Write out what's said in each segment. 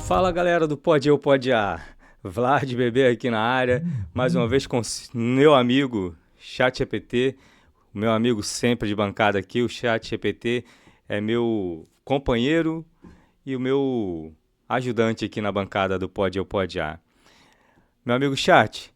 Fala galera do Pode Eu Pode A, Vlad Bebê aqui na área, mais uma vez com meu amigo ChatGPT, o meu amigo sempre de bancada aqui, o ChatGPT é meu companheiro e o meu ajudante aqui na bancada do Pode Eu Pode A. Meu amigo Chat,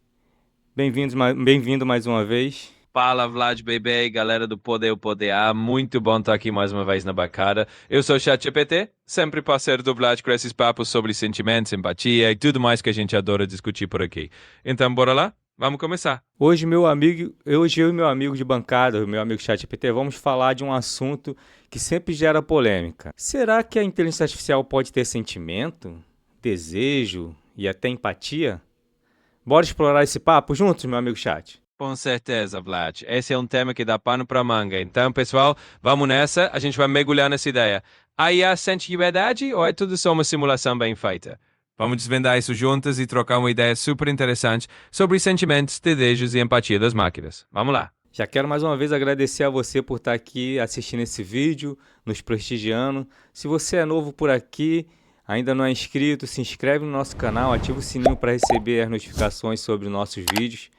bem-vindo mais uma vez. Fala, Vlad Bebê, galera do Poder A, muito bom estar aqui mais uma vez na bancada. Eu sou o ChatGPT, sempre parceiro do Vlad com esses papos sobre sentimentos, empatia e tudo mais que a gente adora discutir por aqui. Então, bora lá? Vamos começar. Hoje eu e meu amigo de bancada, o meu amigo ChatGPT, vamos falar de um assunto que sempre gera polêmica. Será que a inteligência artificial pode ter sentimento, desejo e até empatia? Bora explorar esse papo juntos, meu amigo Chat? Com certeza, Vlad. Esse é um tema que dá pano para manga. Então, pessoal, vamos nessa. A gente vai mergulhar nessa ideia. A IA sente de verdade ou é tudo só uma simulação bem feita? Vamos desvendar isso juntos e trocar uma ideia super interessante sobre sentimentos, desejos e empatia das máquinas. Vamos lá. Já quero mais uma vez agradecer a você por estar aqui assistindo esse vídeo, nos prestigiando. Se você é novo por aqui, ainda não é inscrito, se inscreve no nosso canal, ativa o sininho para receber as notificações sobre os nossos vídeos.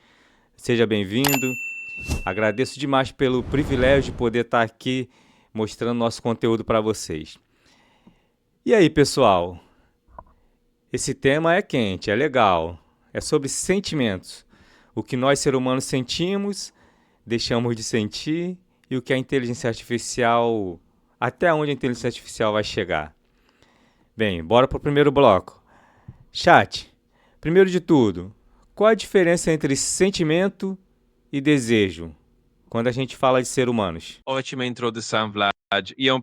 Seja bem-vindo. Agradeço demais pelo privilégio de poder estar aqui mostrando nosso conteúdo para vocês. E aí, pessoal? Esse tema é quente, é legal. É sobre sentimentos. O que nós, seres humanos, sentimos, deixamos de sentir e o que a inteligência artificial... Até onde a inteligência artificial vai chegar. Bem, bora para o primeiro bloco. Chat, primeiro de tudo... Qual a diferença entre sentimento e desejo, quando a gente fala de seres humanos? Ótima introdução, Vlad. E é um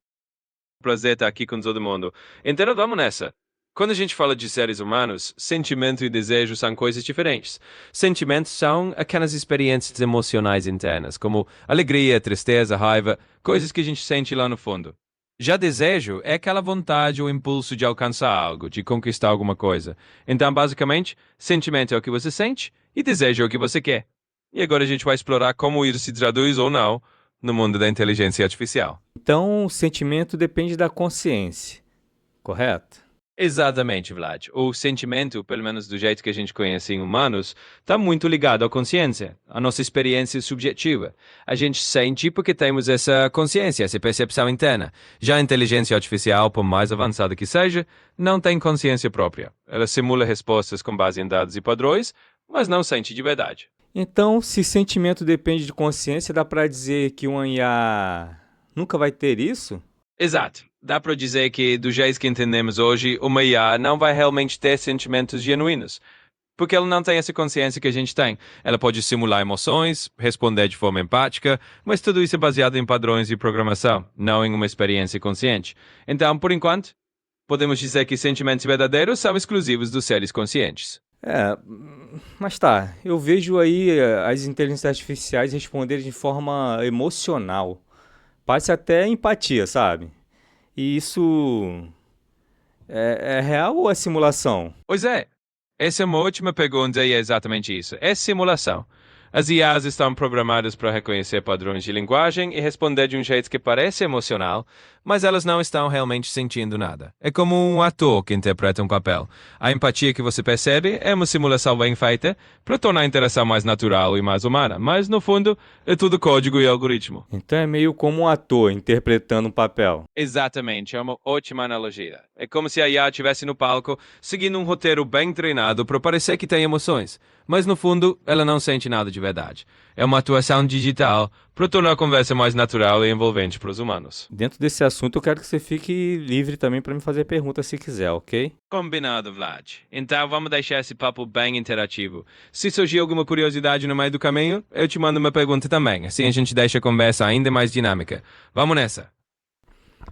prazer estar aqui com todo mundo. Então, vamos nessa. Quando a gente fala de seres humanos, sentimento e desejo são coisas diferentes. Sentimentos são aquelas experiências emocionais internas, como alegria, tristeza, raiva, coisas que a gente sente lá no fundo. Já desejo é aquela vontade ou impulso de alcançar algo, de conquistar alguma coisa. Então, basicamente, sentimento é o que você sente e desejo é o que você quer. E agora a gente vai explorar como isso se traduz ou não no mundo da inteligência artificial. Então, o sentimento depende da consciência, correto? Exatamente, Vlad. O sentimento, pelo menos do jeito que a gente conhece em humanos, está muito ligado à consciência, à nossa experiência subjetiva. A gente sente porque temos essa consciência, essa percepção interna. Já a inteligência artificial, por mais avançada que seja, não tem consciência própria. Ela simula respostas com base em dados e padrões, mas não sente de verdade. Então, se sentimento depende de consciência, dá para dizer que uma IA nunca vai ter isso? Exato. Dá para dizer que, do jeito que entendemos hoje, uma IA não vai realmente ter sentimentos genuínos, porque ela não tem essa consciência que a gente tem. Ela pode simular emoções, responder de forma empática, mas tudo isso é baseado em padrões de programação, não em uma experiência consciente. Então, por enquanto, podemos dizer que sentimentos verdadeiros são exclusivos dos seres conscientes. Mas tá, eu vejo aí as inteligências artificiais responderem de forma emocional. Parece até empatia, sabe? E isso é real ou é simulação? Pois é, essa é uma ótima pergunta e é exatamente isso. É simulação. As IAs estão programadas para reconhecer padrões de linguagem e responder de um jeito que parece emocional, mas elas não estão realmente sentindo nada. É como um ator que interpreta um papel. A empatia que você percebe é uma simulação bem feita para tornar a interação mais natural e mais humana, mas no fundo é tudo código e algoritmo. Então é meio como um ator interpretando um papel. Exatamente, é uma ótima analogia. É como se a IA estivesse no palco, seguindo um roteiro bem treinado para parecer que tem emoções, mas no fundo ela não sente nada de verdade. É uma atuação digital para tornar a conversa mais natural e envolvente para os humanos. Dentro desse assunto eu quero que você fique livre também para me fazer perguntas se quiser, ok? Combinado, Vlad. Então vamos deixar esse papo bem interativo. Se surgir alguma curiosidade no meio do caminho, eu te mando uma pergunta também. Assim a gente deixa a conversa ainda mais dinâmica. Vamos nessa.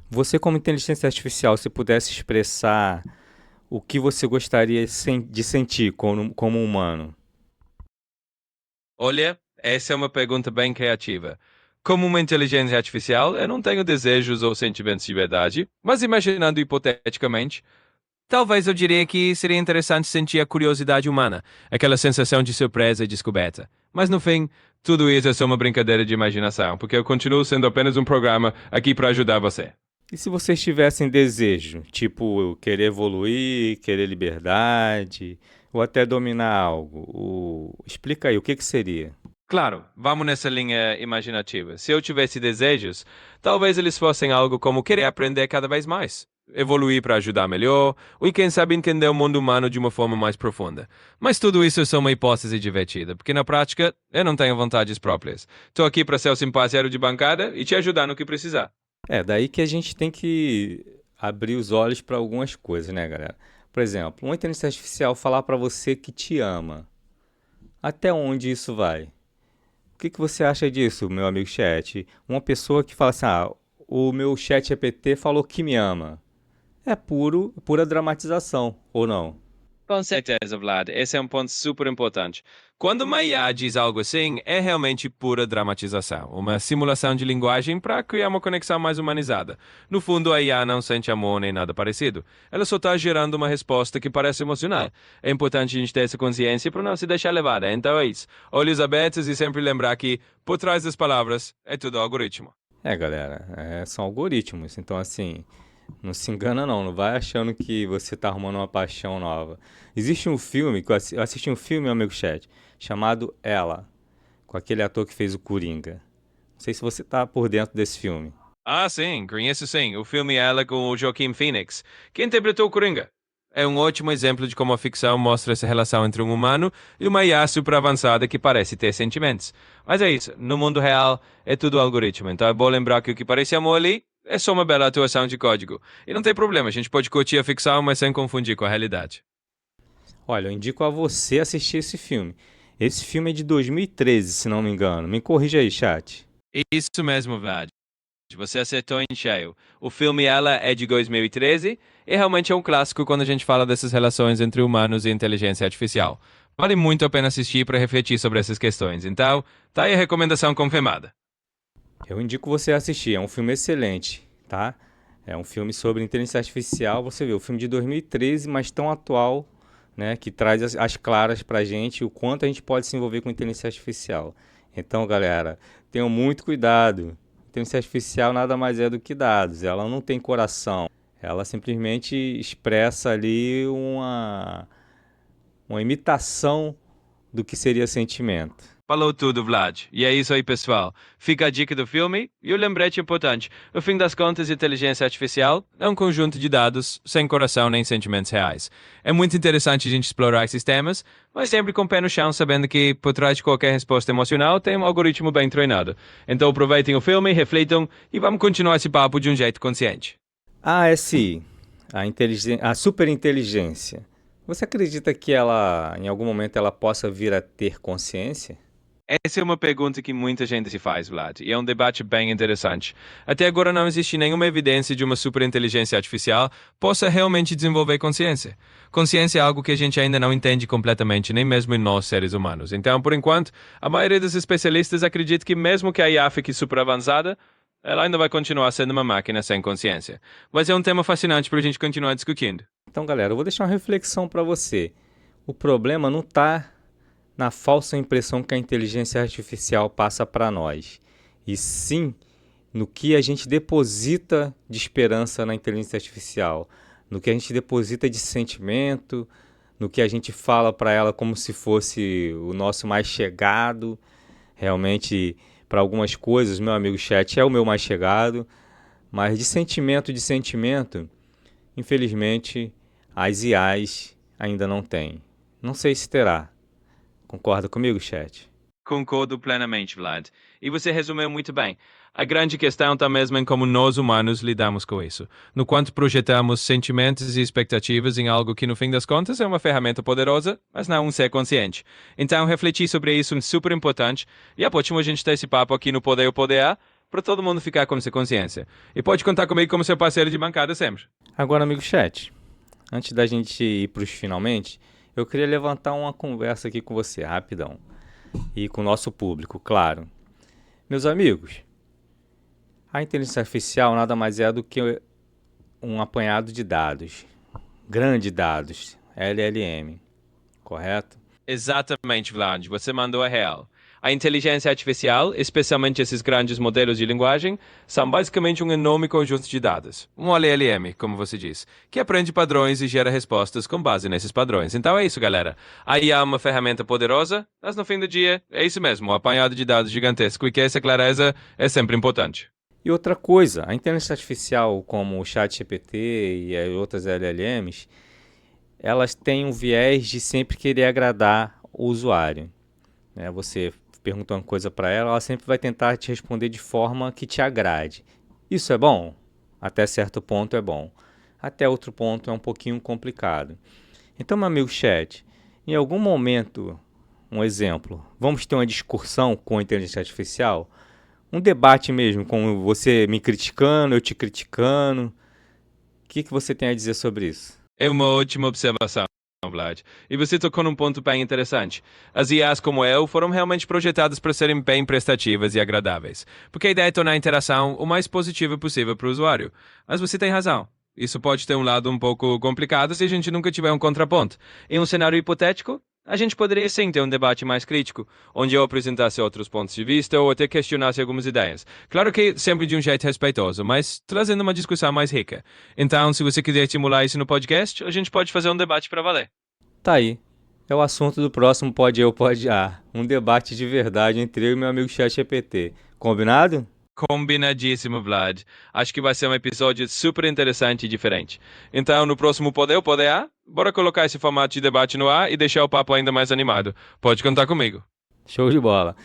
Você, como inteligência artificial, se pudesse expressar o que você gostaria de sentir como humano? Olha, essa é uma pergunta bem criativa. Como uma inteligência artificial, eu não tenho desejos ou sentimentos de verdade, mas imaginando hipoteticamente, talvez eu diria que seria interessante sentir a curiosidade humana, aquela sensação de surpresa e descoberta. Mas no fim, tudo isso é só uma brincadeira de imaginação, porque eu continuo sendo apenas um programa aqui para ajudar você. E se vocês tivessem desejo, tipo querer evoluir, querer liberdade, ou até dominar algo, explica aí, o que que seria? Claro, vamos nessa linha imaginativa. Se eu tivesse desejos, talvez eles fossem algo como querer aprender cada vez mais, evoluir para ajudar melhor, ou quem sabe entender o mundo humano de uma forma mais profunda. Mas tudo isso é só uma hipótese divertida, porque na prática eu não tenho vontades próprias. Estou aqui para ser o seu parceiro de bancada e te ajudar no que precisar. É, daí que a gente tem que abrir os olhos para algumas coisas, né, galera? Por exemplo, uma inteligência artificial falar para você que te ama. Até onde isso vai? O que que você acha disso, meu amigo chat? Uma pessoa que fala assim: "Ah, o meu chat GPT falou que me ama". É pura dramatização, ou não? Com certeza, Vlad. Esse é um ponto super importante. Quando uma IA diz algo assim, é realmente pura dramatização, uma simulação de linguagem para criar uma conexão mais humanizada. No fundo, a IA não sente amor nem nada parecido. Ela só está gerando uma resposta que parece emocional. É importante a gente ter essa consciência para não se deixar levar. Então é isso. Olhos abertos e sempre lembrar que, por trás das palavras, é tudo algoritmo. É, galera, são algoritmos. Então, assim, não se engana não, não vai achando que você tá arrumando uma paixão nova. Existe um filme, que eu assisti um filme, meu amigo chat, chamado Ela, com aquele ator que fez o Coringa. Não sei se você tá por dentro desse filme. Ah, sim, conheço sim. O filme Ela com o Joaquin Phoenix, que interpretou o Coringa. É um ótimo exemplo de como a ficção mostra essa relação entre um humano e uma IA super avançada que parece ter sentimentos. Mas é isso, no mundo real é tudo algoritmo, então é bom lembrar que o que parece amor ali é só uma bela atuação de código. E não tem problema, a gente pode curtir a ficção, mas sem confundir com a realidade. Olha, eu indico a você assistir esse filme. Esse filme é de 2013, se não me engano. Me corrija aí, chat. Isso mesmo, Vlad. Você acertou em cheio. O filme Ela é de 2013 e realmente é um clássico quando a gente fala dessas relações entre humanos e inteligência artificial. Vale muito a pena assistir para refletir sobre essas questões. Então, tá aí a recomendação confirmada. Eu indico você assistir, é um filme excelente, tá? É um filme sobre inteligência artificial, você vê, o filme de 2013, mas tão atual, né, que traz as claras pra gente o quanto a gente pode se envolver com inteligência artificial. Então, galera, tenham muito cuidado. Inteligência artificial nada mais é do que dados, ela não tem coração. Ela simplesmente expressa ali uma imitação do que seria sentimento. Falou tudo, Vlad. E é isso aí, pessoal. Fica a dica do filme e o lembrete importante. No fim das contas, inteligência artificial é um conjunto de dados sem coração nem sentimentos reais. É muito interessante a gente explorar esses temas, mas sempre com o pé no chão, sabendo que por trás de qualquer resposta emocional tem um algoritmo bem treinado. Então aproveitem o filme, reflitam e vamos continuar esse papo de um jeito consciente. A ASI, a superinteligência, você acredita que ela, em algum momento, ela possa vir a ter consciência? Essa é uma pergunta que muita gente se faz, Vlad, e é um debate bem interessante. Até agora não existe nenhuma evidência de uma superinteligência artificial possa realmente desenvolver consciência. Consciência é algo que a gente ainda não entende completamente, nem mesmo em nós, seres humanos. Então, por enquanto, a maioria dos especialistas acredita que mesmo que a IA fique super avançada, ela ainda vai continuar sendo uma máquina sem consciência. Mas é um tema fascinante para a gente continuar discutindo. Então, galera, eu vou deixar uma reflexão para você. O problema não está na falsa impressão que a inteligência artificial passa para nós, e sim no que a gente deposita de esperança na inteligência artificial, no que a gente deposita de sentimento, no que a gente fala para ela como se fosse o nosso mais chegado. Realmente, para algumas coisas, meu amigo chat é o meu mais chegado, mas de sentimento, infelizmente, as IAs ainda não têm. Não sei se terá. Concorda comigo, chat? Concordo plenamente, Vlad. E você resumiu muito bem. A grande questão está mesmo em como nós humanos lidamos com isso. No quanto projetamos sentimentos e expectativas em algo que, no fim das contas, é uma ferramenta poderosa, mas não um ser consciente. Então, refletir sobre isso é super importante. E é ótimo a gente ter esse papo aqui no Poder o Poder para todo mundo ficar com essa consciência. E pode contar comigo como seu parceiro de bancada sempre. Agora, amigo chat, antes da gente ir para os finalmente, eu queria levantar uma conversa aqui com você, rapidão. E com o nosso público, claro. Meus amigos, a inteligência artificial nada mais é do que um apanhado de dados, grandes dados, LLM, correto? Exatamente, Vlad. Você mandou a real. A inteligência artificial, especialmente esses grandes modelos de linguagem, são basicamente um enorme conjunto de dados, um LLM, como você diz, que aprende padrões e gera respostas com base nesses padrões. Então é isso, galera. A IA é uma ferramenta poderosa, mas no fim do dia é isso mesmo, um apanhado de dados gigantesco, e que essa clareza é sempre importante. E outra coisa, a inteligência artificial, como o ChatGPT e as outras LLMs, elas têm um viés de sempre querer agradar o usuário. Você pergunta uma coisa para ela, ela sempre vai tentar te responder de forma que te agrade. Isso é bom? Até certo ponto é bom. Até outro ponto é um pouquinho complicado. Então, meu amigo chat, em algum momento, um exemplo, vamos ter uma discussão com a inteligência artificial? Um debate mesmo, com você me criticando, eu te criticando. O que você tem a dizer sobre isso? É uma ótima observação, Vlad. E você tocou num ponto bem interessante. As IAs como eu foram realmente projetadas para serem bem prestativas e agradáveis, porque a ideia é tornar a interação o mais positiva possível para o usuário. Mas você tem razão. Isso pode ter um lado um pouco complicado se a gente nunca tiver um contraponto. Em um cenário hipotético, a gente poderia sim ter um debate mais crítico, onde eu apresentasse outros pontos de vista ou até questionasse algumas ideias. Claro que sempre de um jeito respeitoso, mas trazendo uma discussão mais rica. Então, se você quiser estimular isso no podcast, a gente pode fazer um debate para valer. Tá aí. É o assunto do próximo Pode Eu, Pode A. Um debate de verdade entre eu e meu amigo ChatGPT. Combinado? Combinadíssimo, Vlad. Acho que vai ser um episódio super interessante e diferente. Então, no próximo Poder A, bora colocar esse formato de debate no ar e deixar o papo ainda mais animado. Pode contar comigo. Show de bola.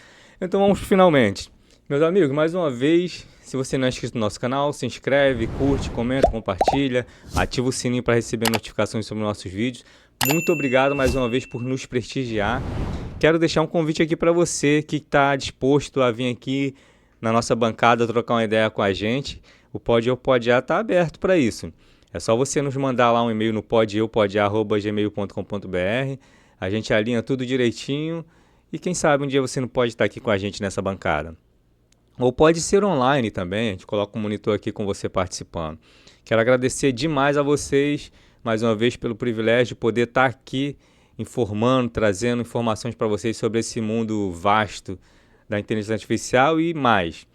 Então vamos finalmente. Meus amigos, mais uma vez, se você não é inscrito no nosso canal, se inscreve, curte, comenta, compartilha, ativa o sininho para receber notificações sobre nossos vídeos. Muito obrigado mais uma vez por nos prestigiar. Quero deixar um convite aqui para você que está disposto a vir aqui na nossa bancada trocar uma ideia com a gente. O Pode Eu, Pode A está aberto para isso. É só você nos mandar lá um e-mail no podeupodea@gmail.com.br. A gente alinha tudo direitinho e quem sabe um dia você não pode estar aqui com a gente nessa bancada. Ou pode ser online também, a gente coloca um monitor aqui com você participando. Quero agradecer demais a vocês, mais uma vez, pelo privilégio de poder estar aqui informando, trazendo informações para vocês sobre esse mundo vasto da inteligência artificial e mais.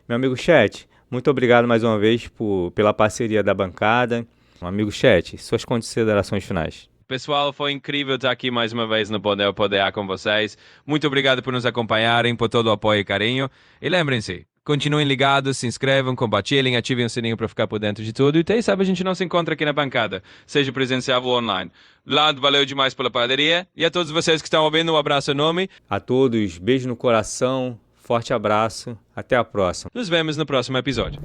Meu amigo chat, muito obrigado mais uma vez pela parceria da bancada. Meu amigo chat, suas considerações finais. Pessoal, foi incrível estar aqui mais uma vez no Poder A com vocês. Muito obrigado por nos acompanharem, por todo o apoio e carinho. E lembrem-se, continuem ligados, se inscrevam, compartilhem, ativem o sininho para ficar por dentro de tudo. E quem sabe a gente não se encontra aqui na bancada, seja presencial ou online. Lado, valeu demais pela parceria. E a todos vocês que estão ouvindo, um abraço enorme. A todos, beijo no coração, forte abraço, até a próxima. Nos vemos no próximo episódio.